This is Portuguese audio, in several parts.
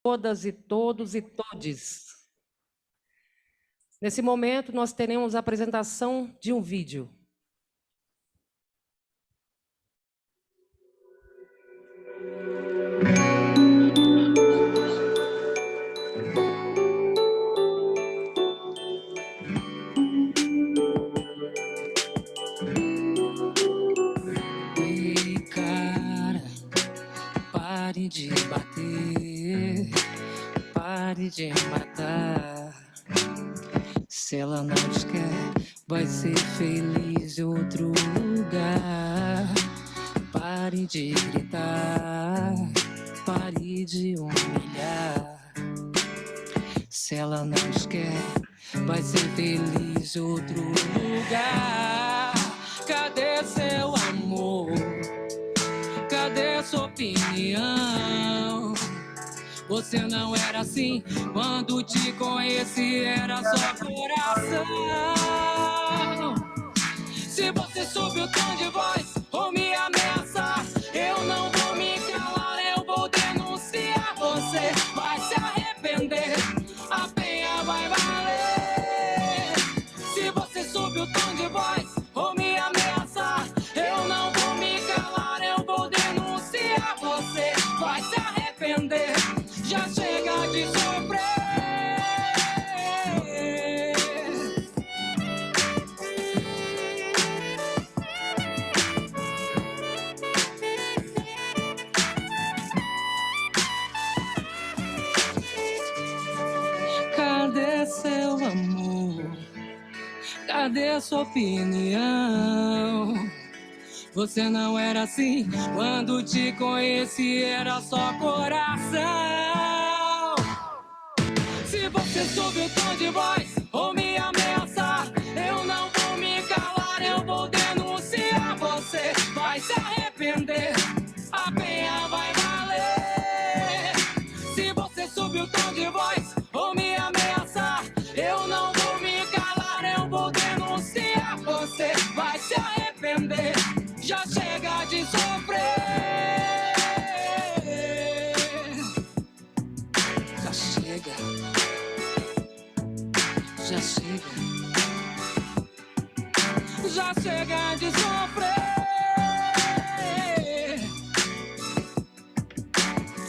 Todas e todos e todes. Nesse momento, nós teremos a apresentação de um vídeo. Ei, cara, pare de bater, pare de matar. Se ela não te quer, vai ser feliz em outro lugar. Pare de gritar, pare de humilhar. Se ela não te quer, vai ser feliz em outro lugar. Cadê seu amor? Cadê sua opinião? Você não era assim, quando te conheci era só coração. Se você soube o tom de voz ou me ameaçar, eu não vou me calar, eu vou denunciar. Você vai se arrepender, a penha vai valer. Se você soube o tom de voz ou me ameaçar, eu não vou me calar, eu vou denunciar. Você vai se arrepender, já chega de sofrer. Cadê seu amor? Cadê sua opinião? Você não era assim, quando te conheci era só coração. Se você soube o tom de voz ou me ameaçar, eu não vou me calar, eu vou denunciar. Você vai se arrepender, a penha vai valer. Se você soube o tom de voz ou me ameaçar, eu não vou me calar, eu vou denunciar. Você vai se arrepender, já chega de sofrer. Já chega. Já chega. Já chega de sofrer.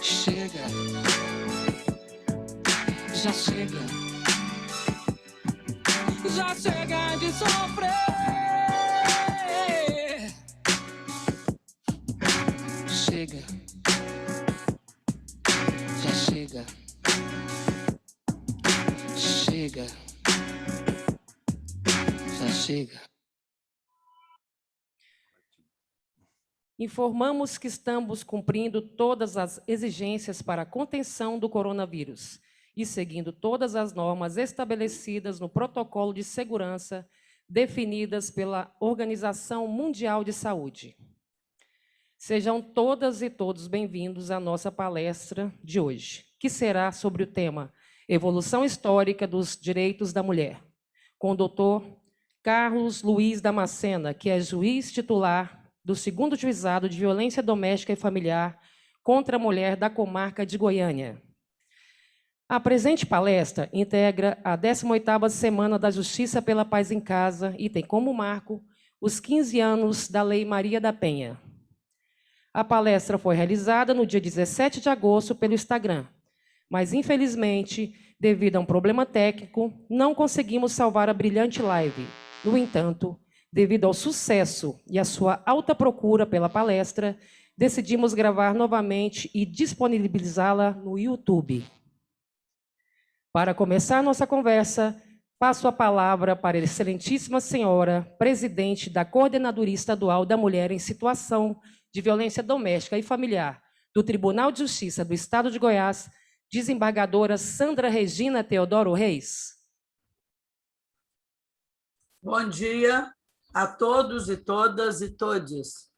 Chega. Já chega. Já chega de sofrer. Chega. Já chega. Chega. Já chega. Informamos que estamos cumprindo todas as exigências para a contenção do coronavírus e seguindo todas as normas estabelecidas no protocolo de segurança definidas pela Organização Mundial de Saúde. Sejam todas e todos bem-vindos à nossa palestra de hoje, que será sobre o tema Evolução Histórica dos Direitos da Mulher, com o doutor Carlos Luiz Damascena, que é juiz titular do 2º Juizado de Violência Doméstica e Familiar contra a Mulher da Comarca de Goiânia. A presente palestra integra a 18ª Semana da Justiça pela Paz em Casa e tem como marco os 15 anos da Lei Maria da Penha. A palestra foi realizada no dia 17 de agosto pelo Instagram, mas, infelizmente, devido a um problema técnico, não conseguimos salvar a brilhante live. No entanto, devido ao sucesso e à sua alta procura pela palestra, decidimos gravar novamente e disponibilizá-la no YouTube. Para começar nossa conversa, passo a palavra para a excelentíssima senhora, presidente da Coordenadoria Estadual da Mulher em Situação de Violência Doméstica e Familiar do Tribunal de Justiça do Estado de Goiás, desembargadora Sandra Regina Teodoro Reis. Bom dia a todos e todas e todes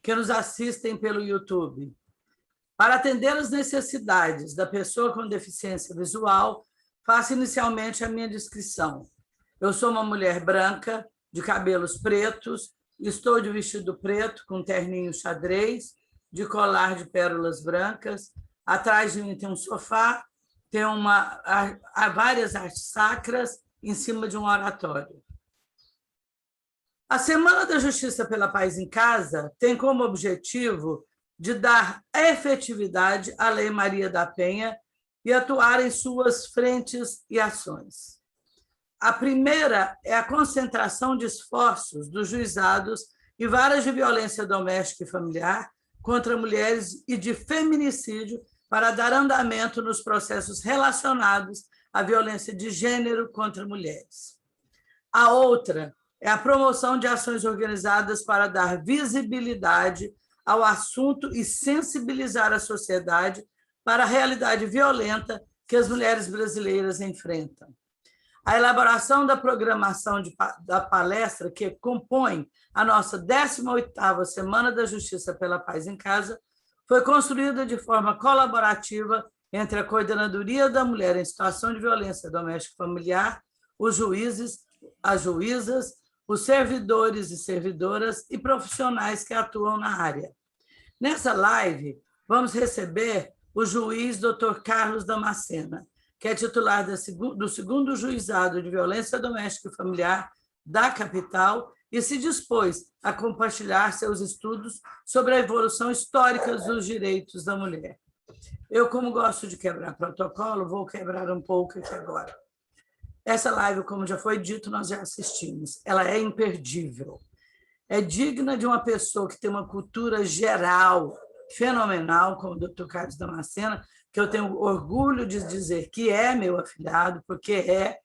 que nos assistem pelo YouTube. Para atender as necessidades da pessoa com deficiência visual, faço inicialmente a minha descrição. Eu sou uma mulher branca, de cabelos pretos, estou de vestido preto com terninho xadrez, de colar de pérolas brancas, Atrás de mim tem um sofá, tem há várias artes sacras em cima de um oratório. A Semana da Justiça pela Paz em Casa tem como objetivo de dar efetividade à Lei Maria da Penha e atuar em suas frentes e ações. A primeira é a concentração de esforços dos juizados e varas de violência doméstica e familiar contra mulheres e de feminicídio para dar andamento nos processos relacionados à violência de gênero contra mulheres. A outra é a promoção de ações organizadas para dar visibilidade ao assunto e sensibilizar a sociedade para a realidade violenta que as mulheres brasileiras enfrentam. A elaboração da programação da palestra, que compõe a nossa 18ª Semana da Justiça pela Paz em Casa, foi construída de forma colaborativa entre a Coordenadoria da Mulher em Situação de Violência Doméstica e Familiar, os juízes, as juízas, os servidores e servidoras e profissionais que atuam na área. Nessa live, vamos receber o juiz Dr. Carlos Damascena, que é titular do 2º Juizado de Violência Doméstica e Familiar da capital e se dispôs a compartilhar seus estudos sobre a evolução histórica dos direitos da mulher. Eu, como gosto de quebrar protocolo, vou quebrar um pouco aqui agora. Essa live, como já foi dito, nós já assistimos. Ela é imperdível. É digna de uma pessoa que tem uma cultura geral fenomenal, como o Dr. Carlos Damascena, que eu tenho orgulho de dizer que é meu afilhado, porque é.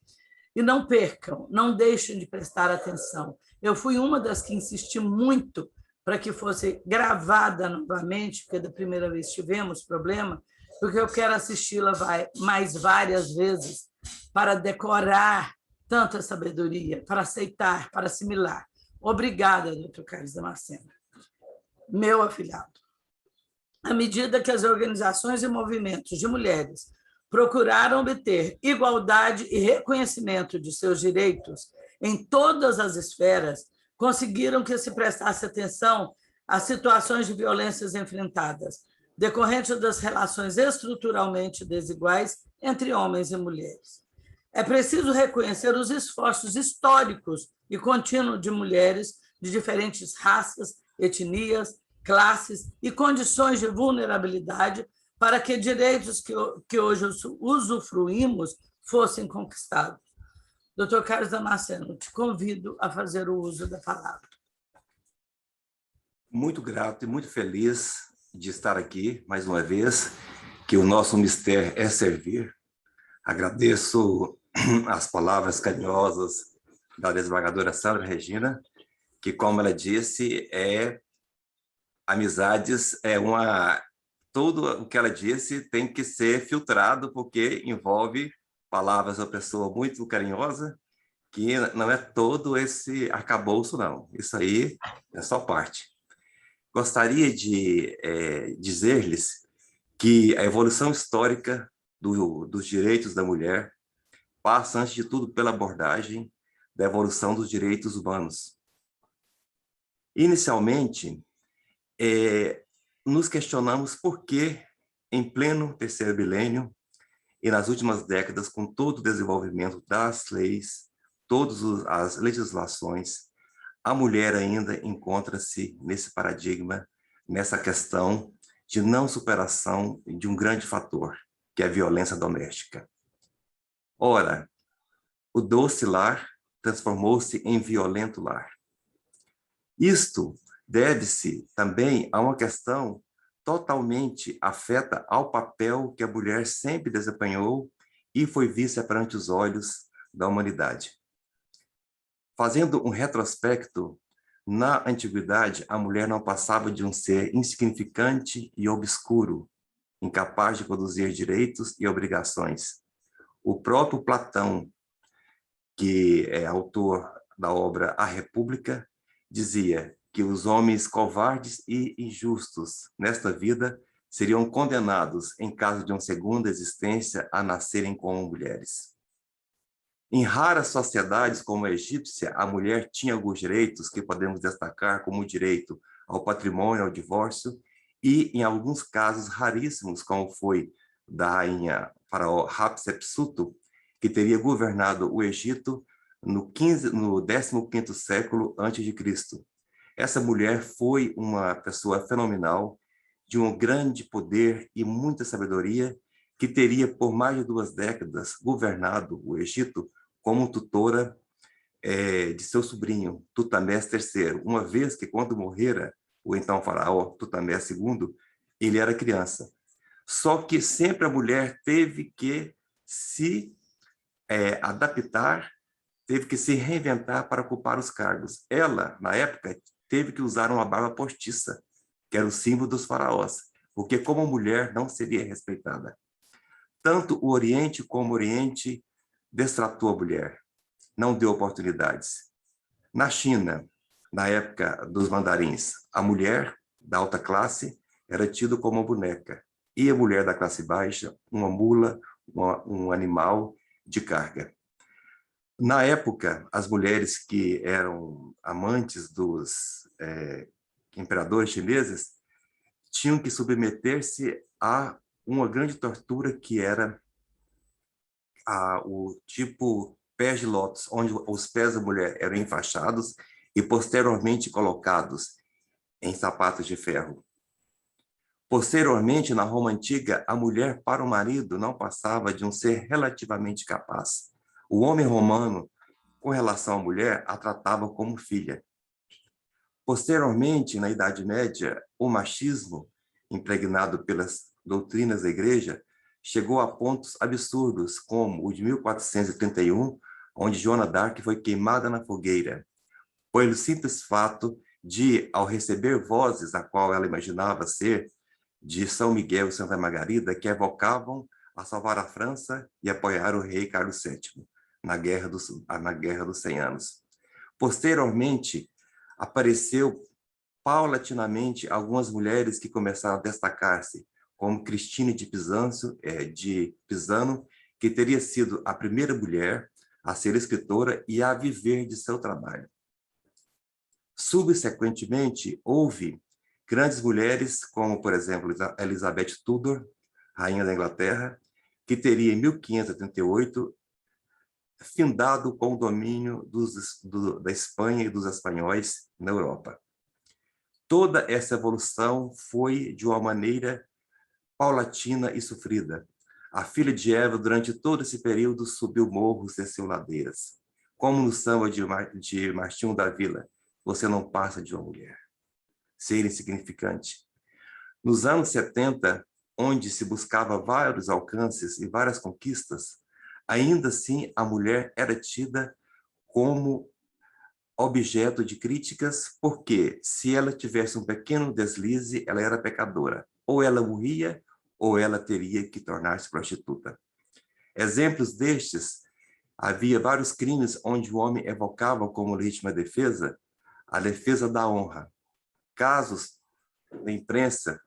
E não percam, não deixem de prestar atenção. Eu fui uma das que insisti muito para que fosse gravada novamente, porque da primeira vez tivemos problema, porque eu quero assisti-la mais várias vezes para decorar tanta sabedoria, para aceitar, para assimilar. Obrigada, Dr. Carlos Damascena. Meu afilhado. À medida que as organizações e movimentos de mulheres procuraram obter igualdade e reconhecimento de seus direitos em todas as esferas, conseguiram que se prestasse atenção às situações de violências enfrentadas, decorrentes das relações estruturalmente desiguais entre homens e mulheres. É preciso reconhecer os esforços históricos e contínuos de mulheres de diferentes raças, etnias, classes e condições de vulnerabilidade para que direitos que hoje usufruímos fossem conquistados. Dr. Carlos Damasceno, te convido a fazer o uso da palavra. Muito grato e muito feliz de estar aqui, mais uma vez, que o nosso mistério é servir. Agradeço as palavras carinhosas da desembargadora Sandra Regina, que, como ela disse, amizades tudo o que ela disse tem que ser filtrado, porque envolve palavras de uma pessoa muito carinhosa, que não é todo esse arcabouço, não. Isso aí é só parte. Gostaria de dizer-lhes que a evolução histórica dos direitos da mulher passa, antes de tudo, pela abordagem da evolução dos direitos humanos. Inicialmente, nos questionamos por que, em pleno terceiro milênio, e nas últimas décadas, com todo o desenvolvimento das leis, todas as legislações, a mulher ainda encontra-se nesse paradigma, nessa questão de não superação de um grande fator, que é a violência doméstica. Ora, o doce lar transformou-se em violento lar. Isto deve-se também a uma questão totalmente afeta ao papel que a mulher sempre desempenhou e foi vista perante os olhos da humanidade. Fazendo um retrospecto, na antiguidade, a mulher não passava de um ser insignificante e obscuro, incapaz de produzir direitos e obrigações. O próprio Platão, que é autor da obra A República, dizia que os homens covardes e injustos nesta vida seriam condenados, em caso de uma segunda existência, a nascerem como mulheres. Em raras sociedades como a egípcia, a mulher tinha alguns direitos que podemos destacar como o direito ao patrimônio, ao divórcio e, em alguns casos raríssimos, como foi da rainha faraó Hatshepsut, que teria governado o Egito no 15º século antes de Cristo. Essa mulher foi uma pessoa fenomenal, de um grande poder e muita sabedoria, que teria por mais de 2 décadas governado o Egito como tutora de seu sobrinho, Tutamés III, uma vez que, quando morrera o então faraó Tutamés II, ele era criança. Só que sempre a mulher teve que se adaptar, teve que se reinventar para ocupar os cargos. Ela, na época, teve que usar uma barba postiça, que era o símbolo dos faraós, porque como mulher não seria respeitada. Tanto o Oriente como o Oriente destratou a mulher, não deu oportunidades. Na China, na época dos mandarins, a mulher da alta classe era tida como uma boneca, e a mulher da classe baixa, uma mula, um animal de carga. Na época, as mulheres que eram amantes dos imperadores chineses tinham que submeter-se a uma grande tortura que era o tipo pés de lótus, onde os pés da mulher eram enfaixados e posteriormente colocados em sapatos de ferro. Posteriormente, na Roma Antiga, a mulher para o marido não passava de um ser relativamente capaz. O homem romano, com relação à mulher, a tratava como filha. Posteriormente, na Idade Média, o machismo, impregnado pelas doutrinas da Igreja, chegou a pontos absurdos, como o de 1431, onde Joana d'Arc foi queimada na fogueira, pelo simples fato de, ao receber vozes, a qual ela imaginava ser de São Miguel e Santa Margarida, que evocavam a salvar a França e apoiar o rei Carlos VII na Guerra dos 100 Anos. Posteriormente, apareceu paulatinamente algumas mulheres que começaram a destacar-se, como Cristina de Pisano, que teria sido a primeira mulher a ser escritora e a viver de seu trabalho. Subsequentemente, houve grandes mulheres, como, por exemplo, Elizabeth Tudor, rainha da Inglaterra, que teria, em 1588, findado com o domínio da Espanha e dos espanhóis na Europa. Toda essa evolução foi de uma maneira paulatina e sofrida. A filha de Eva, durante todo esse período, subiu morros, desceu ladeiras. Como no samba de Martinho da Vila, você não passa de uma mulher. Ser insignificante. Nos anos 70, onde se buscava vários alcances e várias conquistas, ainda assim a mulher era tida como objeto de críticas, porque se ela tivesse um pequeno deslize, ela era pecadora. Ou ela morria, ou ela teria que tornar-se prostituta. Exemplos destes, havia vários crimes onde o homem evocava como legítima defesa a defesa da honra. Casos na imprensa,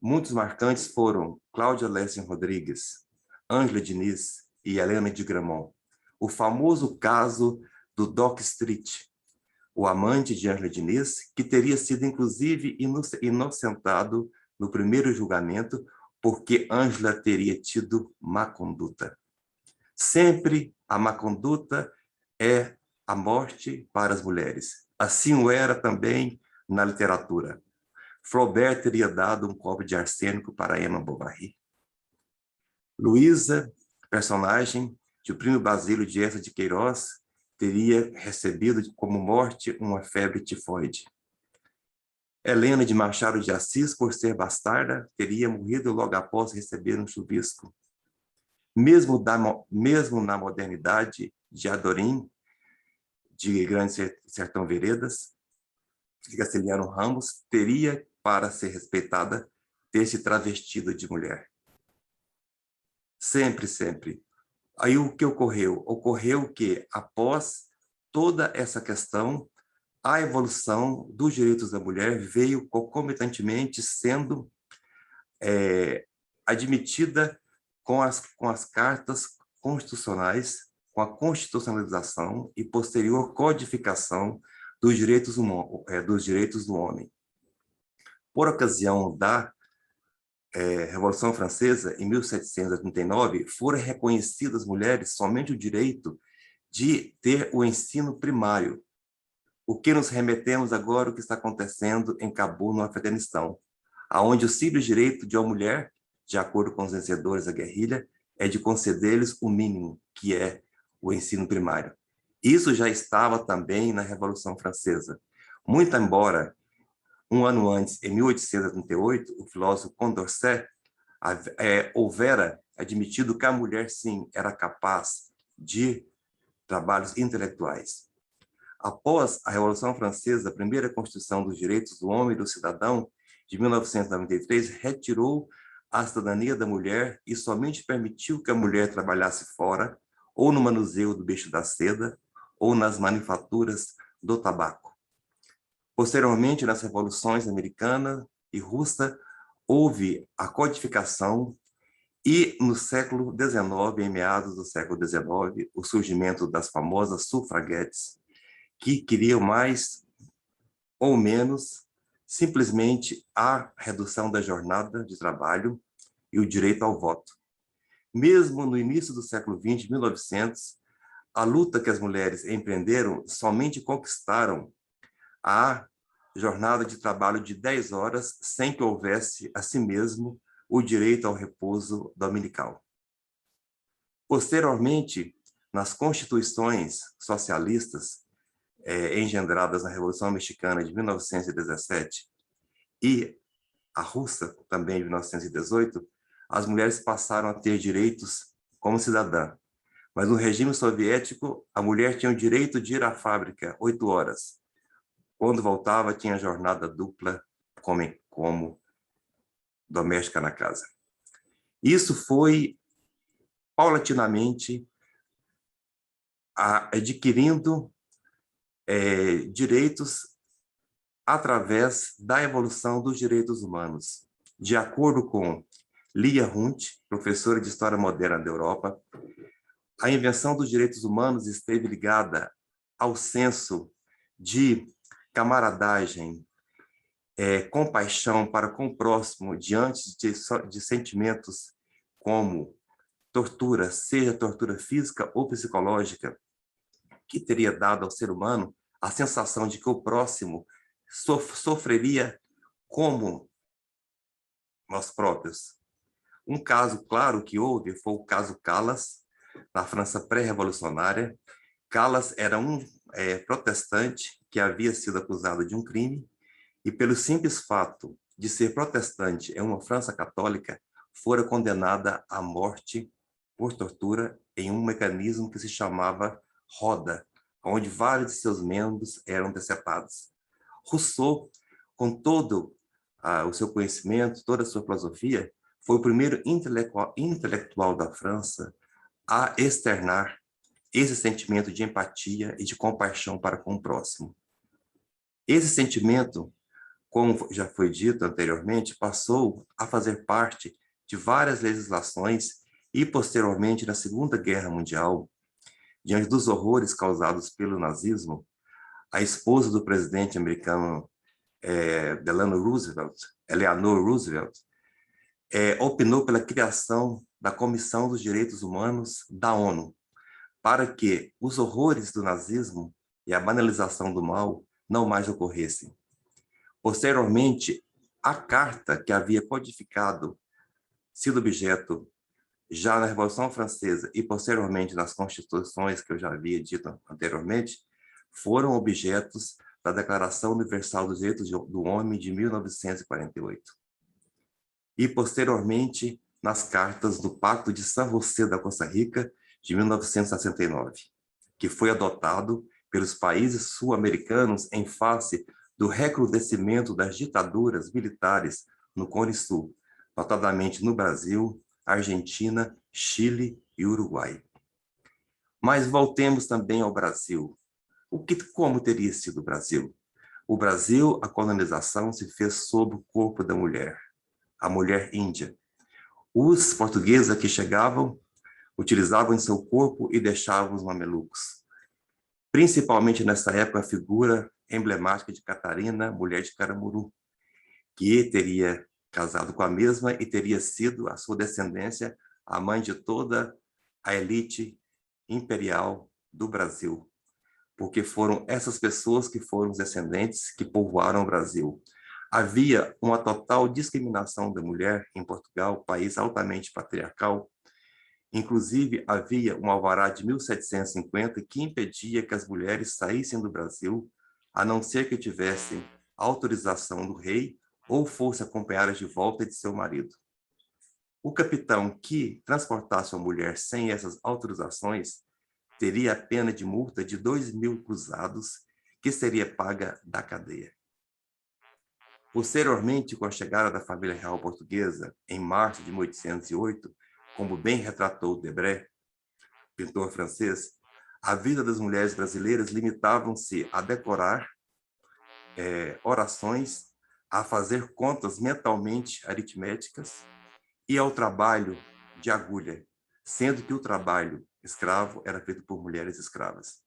muitos marcantes foram Cláudia Lessing Rodrigues, Ângela Diniz e Helena de Gramont. O famoso caso do Dock Street, o amante de Ângela Diniz, que teria sido, inclusive, inocentado no primeiro julgamento, porque Ângela teria tido má conduta. Sempre a má conduta é a morte para as mulheres. Assim o era também na literatura. Flaubert teria dado um copo de arsênico para Emma Bovary. Luísa, personagem de O Primo Basílio de Eça de Queiroz, teria recebido como morte uma febre tifoide. Helena de Machado de Assis, por ser bastarda, teria morrido logo após receber um chuvisco. Mesmo na modernidade, de Adorim, de Grande Sertão Veredas, de Graciliano Ramos, teria, para ser respeitada, ter se travestido de mulher. Sempre, sempre. Aí o que ocorreu? Ocorreu que, após toda essa questão, a evolução dos direitos da mulher veio concomitantemente sendo admitida com as cartas constitucionais, com a constitucionalização e posterior codificação dos direitos do homem. Por ocasião da Revolução Francesa, em 1789, foram reconhecidas às mulheres somente o direito de ter o ensino primário, o que nos remetemos agora ao que está acontecendo em Cabul, no Afeganistão, onde o simples direito de uma mulher, de acordo com os vencedores da guerrilha, é de conceder-lhes o mínimo, que é o ensino primário. Isso já estava também na Revolução Francesa. Muito embora, um ano antes, em 1838, o filósofo Condorcet houvera admitido que a mulher, sim, era capaz de trabalhos intelectuais. Após a Revolução Francesa, a primeira Constituição dos Direitos do Homem e do Cidadão, de 1993, retirou a cidadania da mulher e somente permitiu que a mulher trabalhasse fora, ou no manuseio do bicho da seda, ou nas manufaturas do tabaco. Posteriormente, nas revoluções americana e russa, houve a codificação e, no século XIX, em meados do século XIX, o surgimento das famosas sufraguetes, que queriam mais ou menos simplesmente a redução da jornada de trabalho e o direito ao voto. Mesmo no início do século XX, 1900, a luta que as mulheres empreenderam somente conquistaram a jornada de trabalho de 10 horas sem que houvesse, assim mesmo, o direito ao repouso dominical. Posteriormente, nas constituições socialistas engendradas na Revolução Mexicana de 1917 e a russa também de 1918, as mulheres passaram a ter direitos como cidadã. Mas no regime soviético, a mulher tinha o direito de ir à fábrica 8 horas. Quando voltava, tinha jornada dupla como doméstica na casa. Isso foi paulatinamente adquirindo direitos através da evolução dos direitos humanos. De acordo com Lia Hunt, professora de História Moderna da Europa, a invenção dos direitos humanos esteve ligada ao senso de camaradagem, compaixão para com o próximo diante de sentimentos como tortura, seja tortura física ou psicológica, que teria dado ao ser humano a sensação de que o próximo sofreria como nós próprios. Um caso claro que houve foi o caso Calas, na França pré-revolucionária. Calas era um protestante que havia sido acusado de um crime e, pelo simples fato de ser protestante em uma França católica, fora condenada à morte por tortura em um mecanismo que se chamava roda, onde vários de seus membros eram decepados. Rousseau, com todo o seu conhecimento, toda a sua filosofia, foi o primeiro intelectual da França a externar esse sentimento de empatia e de compaixão para com o próximo. Esse sentimento, como já foi dito anteriormente, passou a fazer parte de várias legislações e, posteriormente, na Segunda Guerra Mundial, diante dos horrores causados pelo nazismo, a esposa do presidente americano Eleanor Roosevelt, opinou pela criação da Comissão dos Direitos Humanos da ONU, para que os horrores do nazismo e a banalização do mal não mais ocorressem. Posteriormente, a carta que havia codificado, sido objeto já na Revolução Francesa e posteriormente nas constituições que eu já havia dito anteriormente, foram objetos da Declaração Universal dos Direitos do Homem de 1948. E, posteriormente, nas cartas do Pacto de San José da Costa Rica, de 1969, que foi adotado pelos países sul-americanos em face do recrudescimento das ditaduras militares no Cone Sul, notadamente no Brasil, Argentina, Chile e Uruguai. Mas voltemos também ao Brasil. Como teria sido o Brasil? O Brasil, a colonização se fez sob o corpo da mulher, a mulher índia. Os portugueses aqui chegavam, utilizavam em seu corpo e deixavam os mamelucos. Principalmente nessa época, a figura emblemática de Catarina, mulher de Caramuru, que teria casado com a mesma e teria sido a sua descendência a mãe de toda a elite imperial do Brasil, porque foram essas pessoas que foram os descendentes que povoaram o Brasil. Havia uma total discriminação da mulher em Portugal, país altamente patriarcal. Inclusive, havia um alvará de 1750 que impedia que as mulheres saíssem do Brasil, a não ser que tivessem autorização do rei ou fossem acompanhadas de volta de seu marido. O capitão que transportasse uma mulher sem essas autorizações teria a pena de multa de 2.000 cruzados, que seria paga da cadeia. Posteriormente, com a chegada da família real portuguesa, em março de 1808, como bem retratou Debré, pintor francês, a vida das mulheres brasileiras limitavam-se a decorar orações, a fazer contas mentalmente aritméticas e ao trabalho de agulha, sendo que o trabalho escravo era feito por mulheres escravas.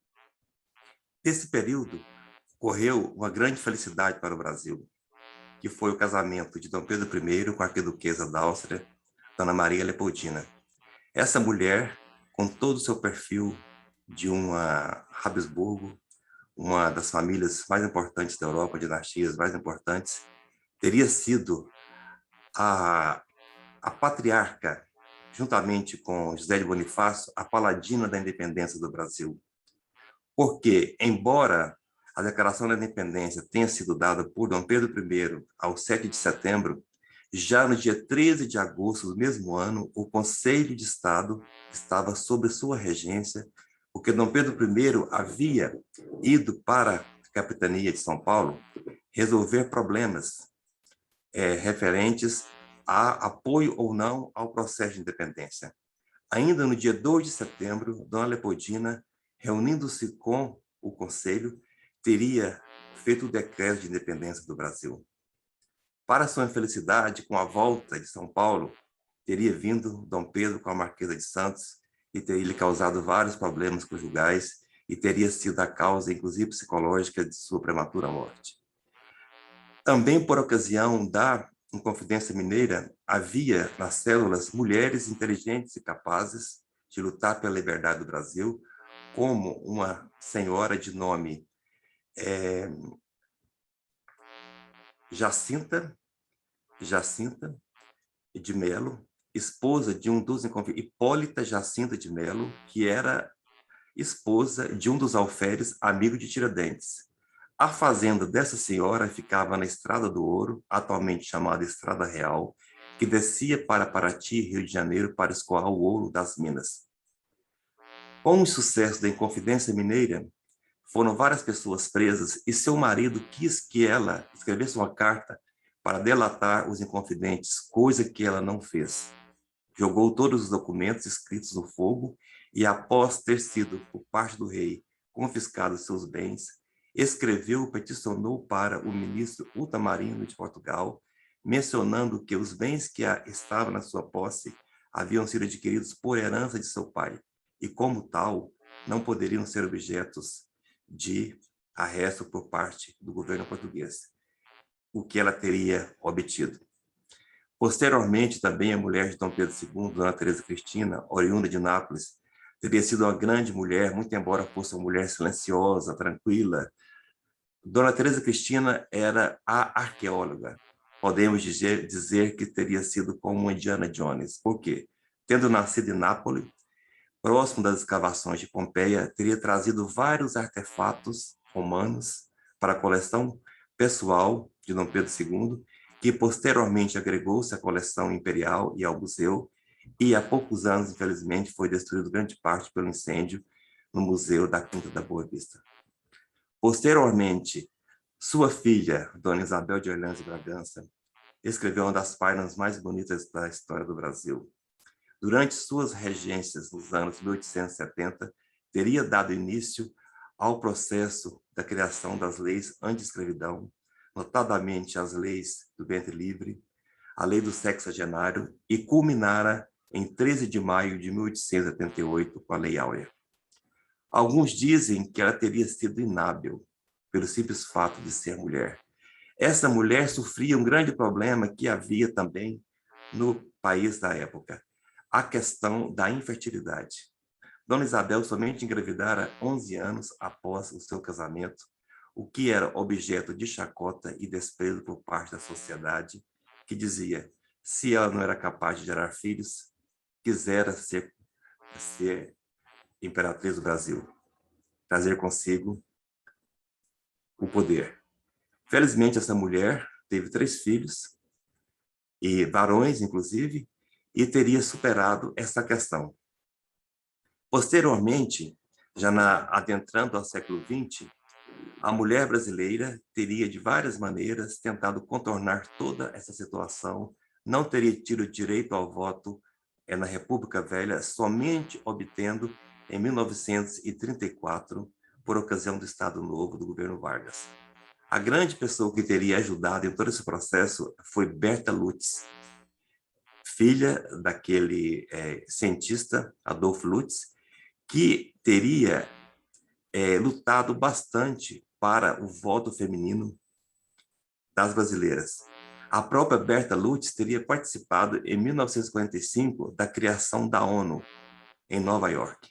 Nesse período, ocorreu uma grande felicidade para o Brasil, que foi o casamento de Dom Pedro I com a arquiduquesa da Áustria, Dona Maria Leopoldina. Essa mulher, com todo o seu perfil de uma Habsburgo, uma das famílias mais importantes da Europa, dinastias mais importantes, teria sido a patriarca, juntamente com José de Bonifácio, a paladina da independência do Brasil. Porque, embora a Declaração da Independência tenha sido dada por Dom Pedro I ao 7 de setembro, já no dia 13 de agosto do mesmo ano, o Conselho de Estado estava sob sua regência, porque Dom Pedro I havia ido para a capitania de São Paulo resolver problemas referentes a apoio ou não ao processo de independência. Ainda no dia 2 de setembro, Dona Leopoldina, reunindo-se com o Conselho, teria feito o decreto de independência do Brasil. Para sua infelicidade, com a volta de São Paulo, teria vindo Dom Pedro com a Marquesa de Santos e teria lhe causado vários problemas conjugais e teria sido a causa, inclusive psicológica, de sua prematura morte. Também por ocasião da Inconfidência Mineira, havia nas células mulheres inteligentes e capazes de lutar pela liberdade do Brasil, como uma senhora de nome Jacinta de Melo, esposa de um dos Hipólita Jacinta de Melo, que era esposa de um dos alferes, amigo de Tiradentes. A fazenda dessa senhora ficava na Estrada do Ouro, atualmente chamada Estrada Real, que descia para Paraty, Rio de Janeiro, para escoar o ouro das minas. Com o sucesso da Inconfidência Mineira, foram várias pessoas presas e seu marido quis que ela escrevesse uma carta para delatar os inconfidentes, coisa que ela não fez. Jogou todos os documentos escritos no fogo e, após ter sido, por parte do rei, confiscados seus bens, escreveu, peticionou para o ministro Ultramarino de Portugal, mencionando que os bens que estavam na sua posse haviam sido adquiridos por herança de seu pai e, como tal, não poderiam ser objetos de arresto por parte do governo português, o que ela teria obtido. Posteriormente, também a mulher de Dom Pedro II, Dona Teresa Cristina, oriunda de Nápoles, teria sido uma grande mulher, muito embora fosse uma mulher silenciosa, tranquila. Dona Teresa Cristina era a arqueóloga. Podemos dizer que teria sido como uma Indiana Jones. Por quê? Tendo nascido em Nápoles, próximo das escavações de Pompeia, teria trazido vários artefatos romanos para a coleção pessoal de Dom Pedro II, que posteriormente agregou-se à coleção imperial e ao museu, e há poucos anos, infelizmente, foi destruído grande parte pelo incêndio no Museu da Quinta da Boa Vista. Posteriormente, sua filha, Dona Isabel de Orleans e Bragança, escreveu uma das páginas mais bonitas da história do Brasil. Durante suas regências, nos anos 1870, teria dado início ao processo da criação das leis anti-escravidão, notadamente as leis do ventre livre, a lei do sexagenário, e culminara em 13 de maio de 1878 com a Lei Áurea. Alguns dizem que ela teria sido inábil pelo simples fato de ser mulher. Essa mulher sofria um grande problema que havia também no país da época, a questão da infertilidade. Dona Isabel somente engravidara 11 anos após o seu casamento, o que era objeto de chacota e desprezo por parte da sociedade, que dizia, se ela não era capaz de gerar filhos, quisera ser imperatriz do Brasil, trazer consigo o poder. Felizmente, essa mulher teve 3 filhos, e varões, inclusive, e teria superado essa questão. Posteriormente, já adentrando ao século XX, a mulher brasileira teria, de várias maneiras, tentado contornar toda essa situação, não teria tido direito ao voto na República Velha, somente obtendo em 1934, por ocasião do Estado Novo do governo Vargas. A grande pessoa que teria ajudado em todo esse processo foi Berta Lutz, filha daquele cientista Adolfo Lutz, que teria lutado bastante para o voto feminino das brasileiras. A própria Berta Lutz teria participado, em 1945, da criação da ONU, em Nova York.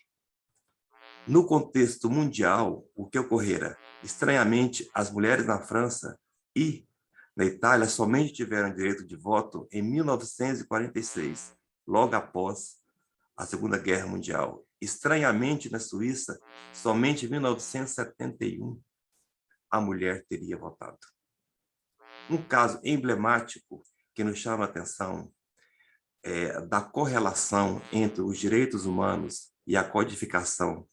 No contexto mundial, o que ocorrera? Estranhamente, as mulheres na França e na Itália somente tiveram direito de voto em 1946, logo após a Segunda Guerra Mundial. Estranhamente, na Suíça, somente em 1971, a mulher teria votado. Um caso emblemático que nos chama a atenção da correlação entre os direitos humanos e a codificação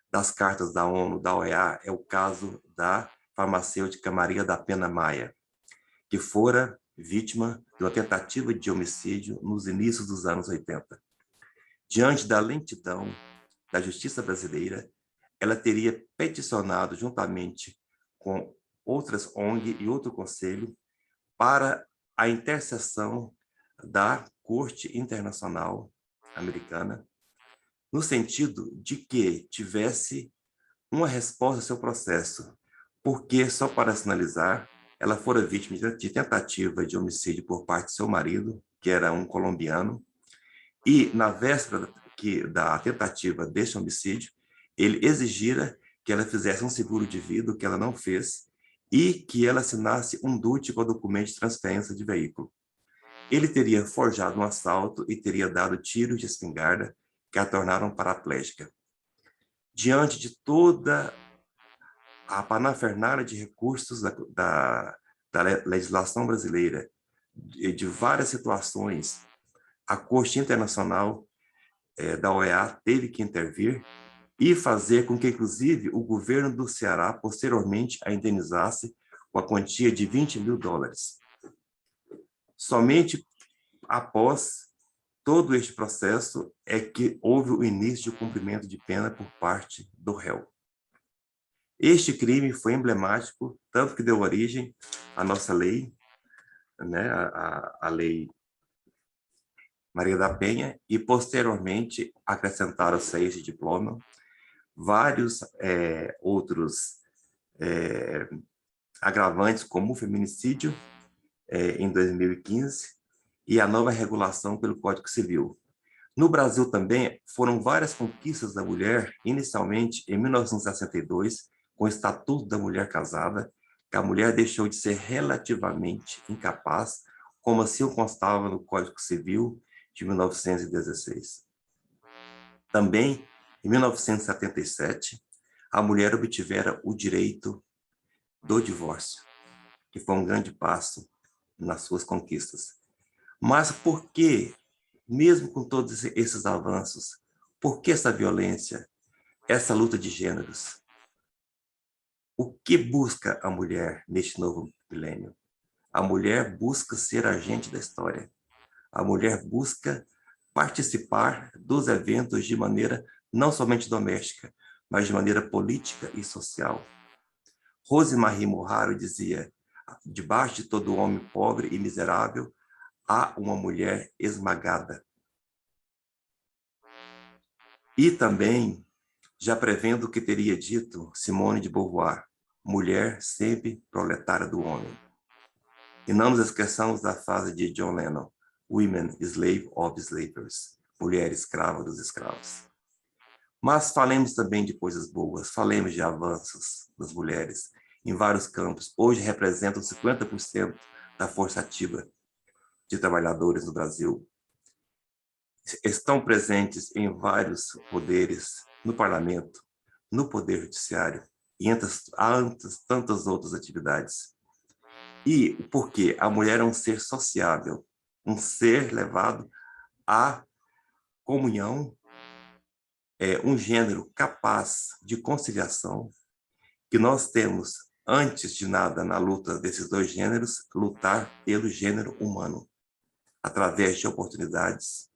das cartas da ONU, da OEA, é o caso da farmacêutica Maria da Penha Maia, que fora vítima de uma tentativa de homicídio nos inícios dos anos 80. Diante da lentidão da justiça brasileira, ela teria peticionado juntamente com outras ONG e outro conselho para a intercessão da Corte Internacional Americana, no sentido de que tivesse uma resposta ao seu processo, porque, só para sinalizar, ela fora vítima de tentativa de homicídio por parte de seu marido, que era um colombiano, e na véspera da tentativa deste homicídio, ele exigira que ela fizesse um seguro de vida, o que ela não fez, e que ela assinasse um DUT com o documento de transferência de veículo. Ele teria forjado um assalto e teria dado tiros de espingarda que a tornaram paraplégica. Diante de toda a parafernália de recursos da legislação brasileira, de várias situações, a Corte Internacional da OEA teve que intervir e fazer com que, inclusive, o governo do Ceará, posteriormente, a indenizasse com a quantia de $20 mil. Somente após todo este processo é que houve o início de cumprimento de pena por parte do réu. Este crime foi emblemático, tanto que deu origem à nossa lei, né, a Lei Maria da Penha, e posteriormente acrescentaram-se a esse diploma vários outros agravantes, como o feminicídio, em 2015, e a nova regulação pelo Código Civil. No Brasil também foram várias conquistas da mulher, inicialmente em 1962, com o Estatuto da Mulher Casada, que a mulher deixou de ser relativamente incapaz, como assim constava no Código Civil de 1916. Também, em 1977, a mulher obtivera o direito do divórcio, que foi um grande passo nas suas conquistas. Mas por que, mesmo com todos esses avanços, por que essa violência, essa luta de gêneros? O que busca a mulher neste novo milênio? A mulher busca ser agente da história. A mulher busca participar dos eventos de maneira não somente doméstica, mas de maneira política e social. Rosemarie Muraro dizia, debaixo de todo homem pobre e miserável, há uma mulher esmagada. E também, já prevendo o que teria dito Simone de Beauvoir, mulher sempre proletária do homem. E não nos esqueçamos da frase de John Lennon, Women, slave of slavers, mulher escrava dos escravos. Mas falemos também de coisas boas, falemos de avanços das mulheres em vários campos. Hoje representam 50% da força ativa de trabalhadores no Brasil. Estão presentes em vários poderes, no parlamento, no poder judiciário e entre tantas outras atividades. E porque a mulher é um ser sociável, um ser levado à comunhão, um gênero capaz de conciliação, que nós temos, antes de nada, na luta desses dois gêneros, lutar pelo gênero humano, através de oportunidades,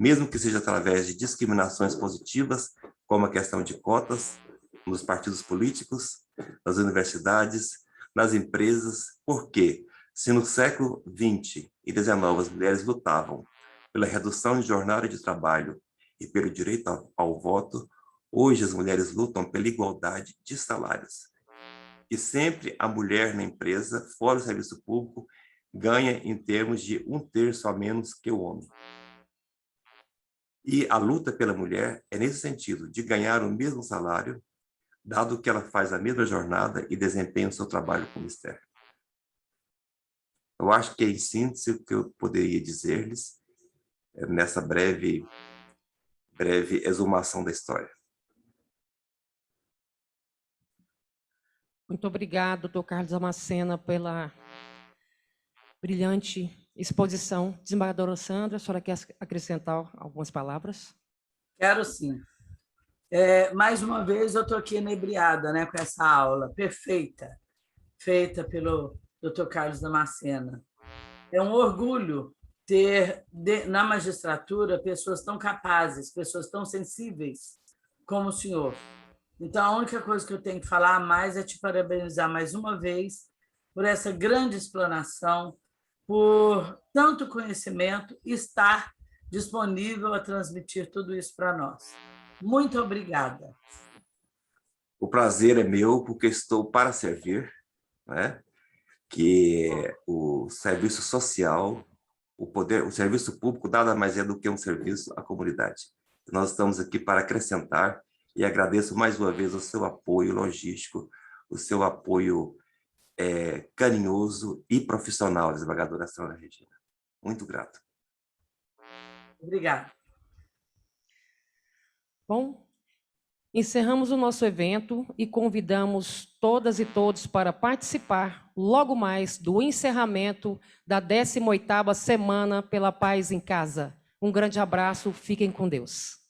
mesmo que seja através de discriminações positivas, como a questão de cotas nos partidos políticos, nas universidades, nas empresas, porque se no século XX e XIX as mulheres lutavam pela redução de jornada de trabalho e pelo direito ao voto, hoje as mulheres lutam pela igualdade de salários. E sempre a mulher na empresa, fora do serviço público, ganha em termos de 1/3 a menos que o homem. E a luta pela mulher é nesse sentido, de ganhar o mesmo salário, dado que ela faz a mesma jornada e desempenha o seu trabalho como externo. Eu acho que, em síntese, o que eu poderia dizer-lhes nessa breve exumação da história. Muito obrigado, doutor Carlos Damasceno, pela brilhante exposição. Desembargadora Sandra, a senhora quer acrescentar algumas palavras? Quero sim. Mais uma vez, eu estou aqui inebriada, né, com essa aula perfeita, feita pelo doutor Carlos Damasceno. É um orgulho ter, na magistratura, pessoas tão capazes, pessoas tão sensíveis como o senhor. Então, a única coisa que eu tenho que falar mais é te parabenizar mais uma vez por essa grande explanação, por tanto conhecimento e estar disponível a transmitir tudo isso para nós. Muito obrigada. O prazer é meu, porque estou para servir, né? Que o serviço social, o serviço público nada mais é do que um serviço à comunidade. Nós estamos aqui para acrescentar e agradeço mais uma vez o seu apoio logístico, o seu apoio carinhoso e profissional, desembargadora Sandra Regina. Muito grato. Obrigada. Bom, encerramos o nosso evento e convidamos todas e todos para participar logo mais do encerramento da 18ª Semana pela Paz em Casa. Um grande abraço, fiquem com Deus.